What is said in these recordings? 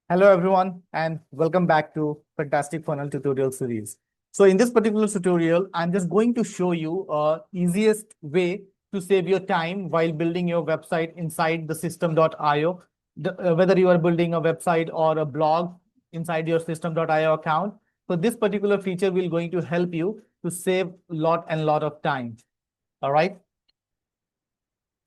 Hello, everyone, and welcome back to Fantastic Funnel tutorial series. So in this particular tutorial, I'm just going to show you easiest way to save your time while building your website inside the system.io. Whether you are building a website or a blog inside your system.io account. So this particular feature will going to help you to save lot of time. All right.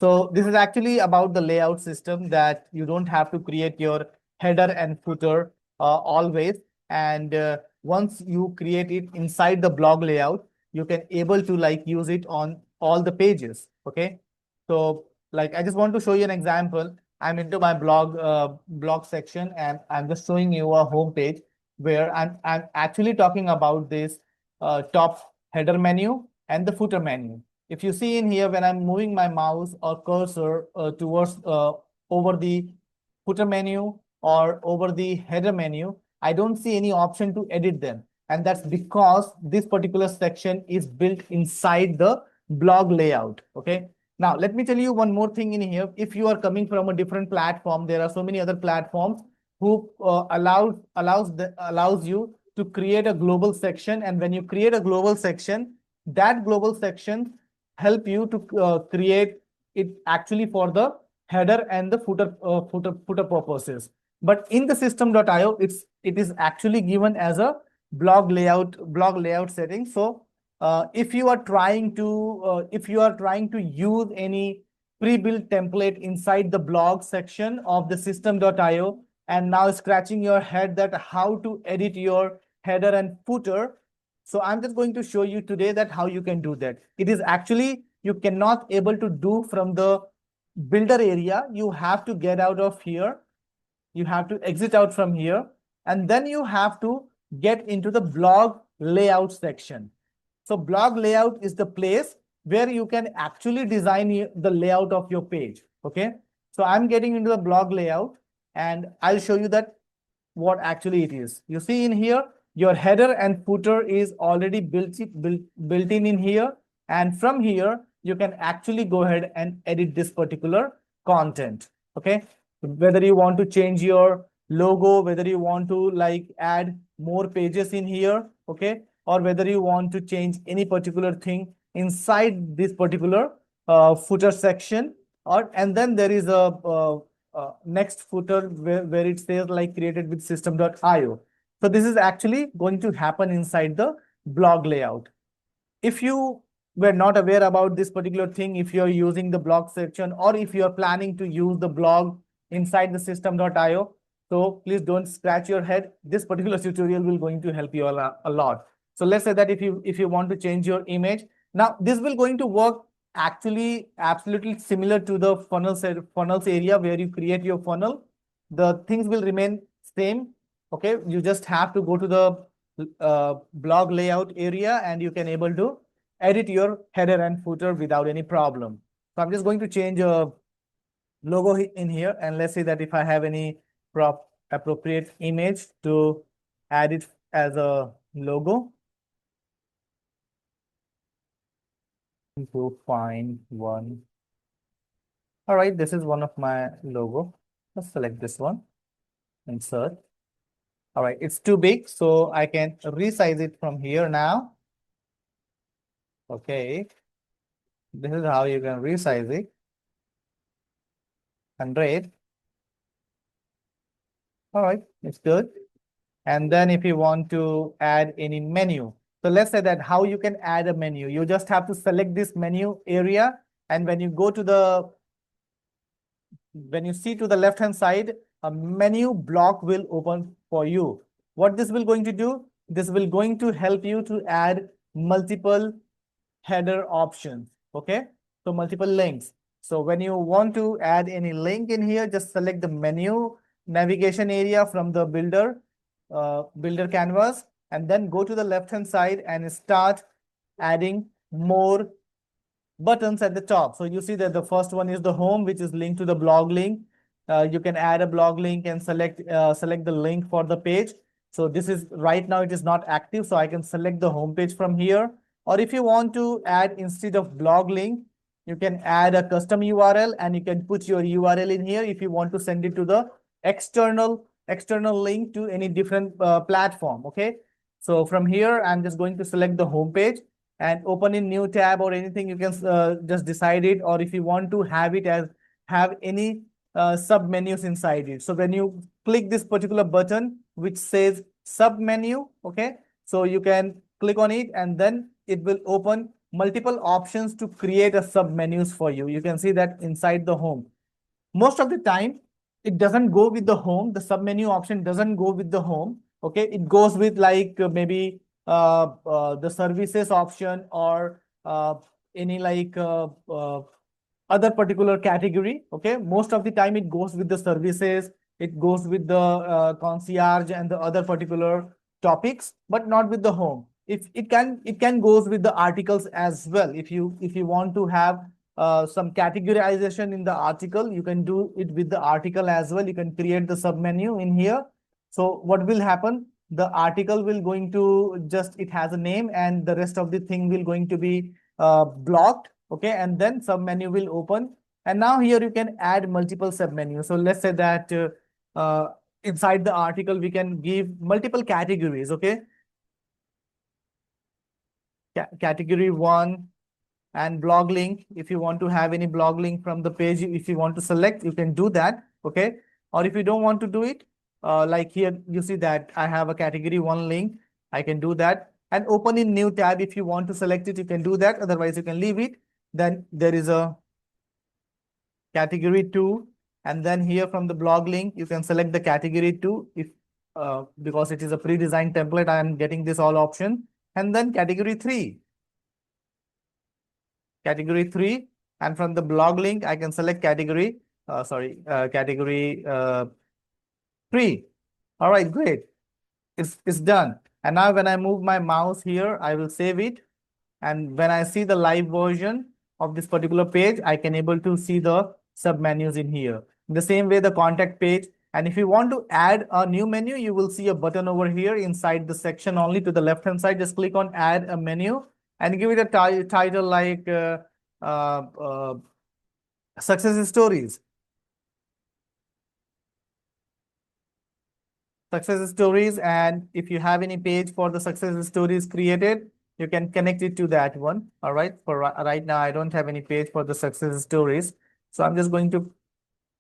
So this is actually about the layout system that you don't have to create your header and footer always. And once you create it inside the blog layout, you can able to like use it on all the pages. Okay. So like I just want to show you an example. I'm into my blog section and I'm just showing you a home page where I'm actually talking about this top header menu and the footer menu. If you see in here, when I'm moving my mouse or cursor towards over the footer menu or over the header menu, I don't see any option to edit them. And that's because this particular section is built inside the blog layout. Okay. Now, let me tell you one more thing in here. If you are coming from a different platform, there are so many other platforms who allows you to create a global section. And when you create a global section, that global section help you to create it actually for the header and the footer purposes. But in the system.io, it is actually given as a blog layout setting. So if you are trying to use any pre-built template inside the blog section of the system.io and now scratching your head that how to edit your header and footer, so I'm just going to show you today that how you can do that. It is actually you cannot able to do from the builder area. You have to get out of here. You have to exit out from here, and then you have to get into the blog layout section. So blog layout is the place where you can actually design the layout of your page. Okay. So I'm getting into the blog layout and I'll show you that what actually it is. You see in here, your header and footer is already built in here. And from here, you can actually go ahead and edit this particular content. Okay. Whether you want to change your logo, whether you want to like add more pages in here. Okay. Or whether you want to change any particular thing inside this particular footer section. And then there is a next footer where it says like created with system.io. So this is actually going to happen inside the blog layout. If you were not aware about this particular thing, if you're using the blog section or if you're planning to use the blog inside the system.io, so please don't scratch your head. This particular tutorial will going to help you a lot. So let's say that if you want to change your image, now this will going to work actually absolutely similar to the funnels area where you create your funnel. The things will remain same. Okay, you just have to go to the blog layout area and you can able to edit your header and footer without any problem. So I'm just going to change a logo in here, and let's say that if I have any appropriate image to add it as a logo. To find one. All right, this is one of my logo. Let's select this one, insert. All right, it's too big, so I can resize it from here now. Okay, this is how you can resize it. 100. All right, it's good. And then if you want to add any menu, so let's say that how you can add a menu, you just have to select this menu area. And when you go to when you see to the left hand side, a menu block will open for you. What this will going to do, this will going to help you to add multiple header options. Okay, so multiple links. So when you want to add any link in here, just select the menu navigation area from the builder canvas, and then go to the left hand side and start adding more buttons at the top. So you see that the first one is the home, which is linked to the blog link. You can add a blog link and select the link for the page. So this is right now it is not active, so I can select the home page from here. Or if you want to add instead of blog link, you can add a custom URL and you can put your URL in here if you want to send it to the external external link to any different platform. Okay. So from here, I'm just going to select the home page and open in new tab or anything. You can just decide it, or if you want to have it as have any sub menus inside it. So when you click this particular button which says sub menu, okay, so you can click on it and then it will open multiple options to create a sub menus for you. You can see that inside the home. Most of the time, it doesn't go with the home. The sub menu option doesn't go with the home. Okay, it goes with like maybe the services option or any like other particular category. Okay, most of the time it goes with the services, it goes with the concierge and the other particular topics, but not with the home. If it can goes with the articles as well. If you want to have some categorization in the article, you can do it with the article as well. You can create the sub menu in here. So what will happen, the article will going to just, it has a name and the rest of the thing will going to be blocked. Okay, and then sub menu will open, and now here you can add multiple sub menus. So let's say that inside the article we can give multiple categories. Okay, category 1 and blog link. If you want to have any blog link from the page, if you want to select, you can do that. Okay, or if you don't want to do it, like here you see that I have a category 1 link, I can do that and open in new tab. If you want to select it, you can do that, otherwise you can leave it. Then there is a category 2, and then here from the blog link you can select the category 2. If because it is a pre-designed template, I am getting this all option. And then category 3, and from the blog link I can select category category 3. All right, great, it's done. And now when I move my mouse here, I will save it, and when I see the live version of this particular page, I can able to see the sub menus in here. In the same way, the contact page. And if you want to add a new menu, you will see a button over here inside the section only to the left hand side. Just click on add a menu and give it a title like success stories. Success stories. And if you have any page for the success stories created, you can connect it to that one. All right. For right now, I don't have any page for the success stories. So I'm just going to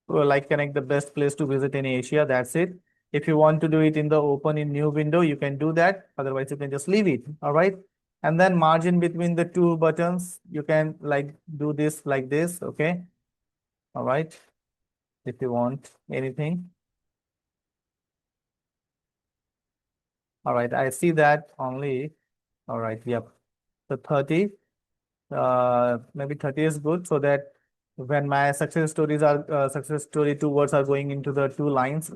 like connect the best place to visit in Asia. That's it. If you want to do it in the open in new window, you can do that. Otherwise, you can just leave it. All right. And then margin between the two buttons, you can like do this like this. Okay. All right. If you want anything. All right. I see that only. All right. Yep. So 30. Maybe 30 is good, so that when my success stories are success story 2 words are going into the 2 lines,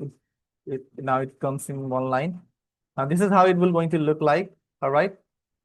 now it comes in 1 line. Now this is how it will going to look like. All right,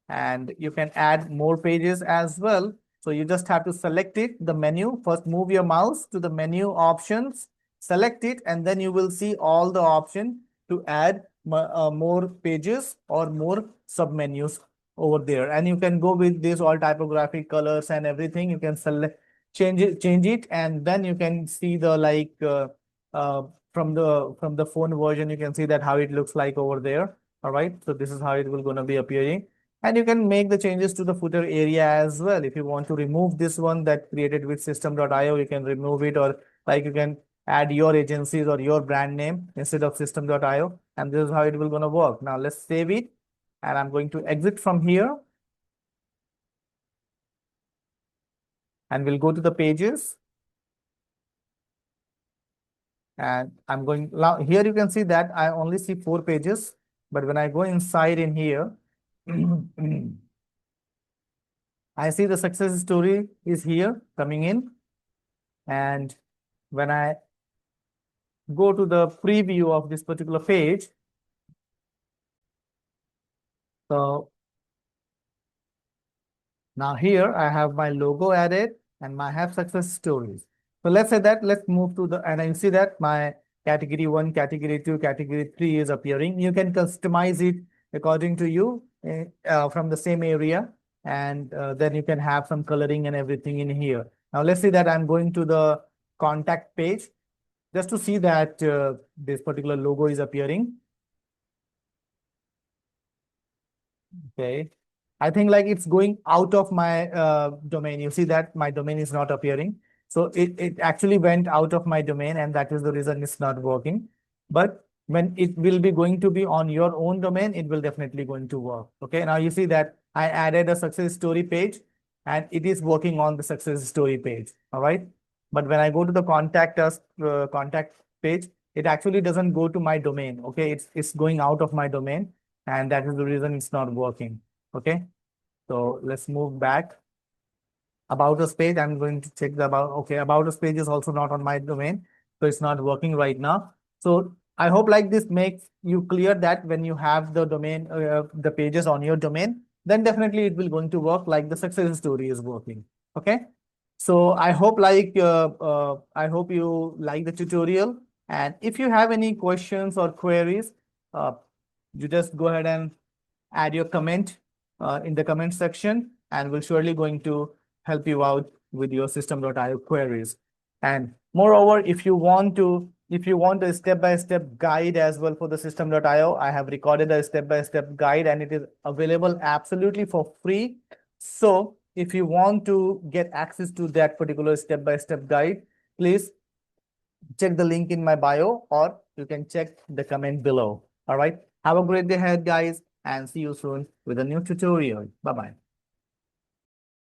and you can add more pages as well. So you just have to select it, the menu. First move your mouse to the menu options, select it, and then you will see all the option to add more pages or more sub menus over there. And you can go with this all typographic colors and everything. You can select, change it, and then you can see the like from the phone version, you can see that how it looks like over there. All right, so this is how it will gonna be appearing. And you can make the changes to the footer area as well. If you want to remove this one that created with system.io, you can remove it, or like you can add your agencies or your brand name instead of system.io. And this is how it will gonna work. Now let's save it. And I'm going to exit from here. And we'll go to the pages. And I'm going now here, you can see that I only see 4 pages. But when I go inside in here, I see the success story is here coming in. And when I go to the preview of this particular page, so now here I have my logo added and I have success stories. So let's say that, let's move to the, and I see that my category 1, category 2, category 3 is appearing. You can customize it according to you from the same area. And then you can have some coloring and everything in here. Now let's see that I'm going to the contact page. just to see that this particular logo is appearing. Okay. I think like it's going out of my domain. You see that my domain is not appearing. So it actually went out of my domain, and that is the reason it's not working. But when it will be going to be on your own domain, it will definitely going to work. Okay. Now you see that I added a success story page and it is working on the success story page. All right. But when I go to the contact us contact page, it actually doesn't go to my domain. Okay. It's going out of my domain, and that is the reason it's not working. Okay, so let's move back. About us page, I'm going to check the about. Okay, about us page is also not on my domain, so it's not working right now. So I hope like this makes you clear that when you have the domain, the pages on your domain, then definitely it will going to work like the success story is working. Okay, so I hope you like the tutorial, and if you have any questions or queries, uh, you just go ahead and add your comment in the comment section, and we'll surely going to help you out with your system.io queries. And moreover, if you want a step-by-step guide as well for the system.io, I have recorded a step-by-step guide and it is available absolutely for free. So if you want to get access to that particular step-by-step guide, please check the link in my bio, or you can check the comment below. All right. Have a great day ahead, guys, and see you soon with a new tutorial. Bye-bye.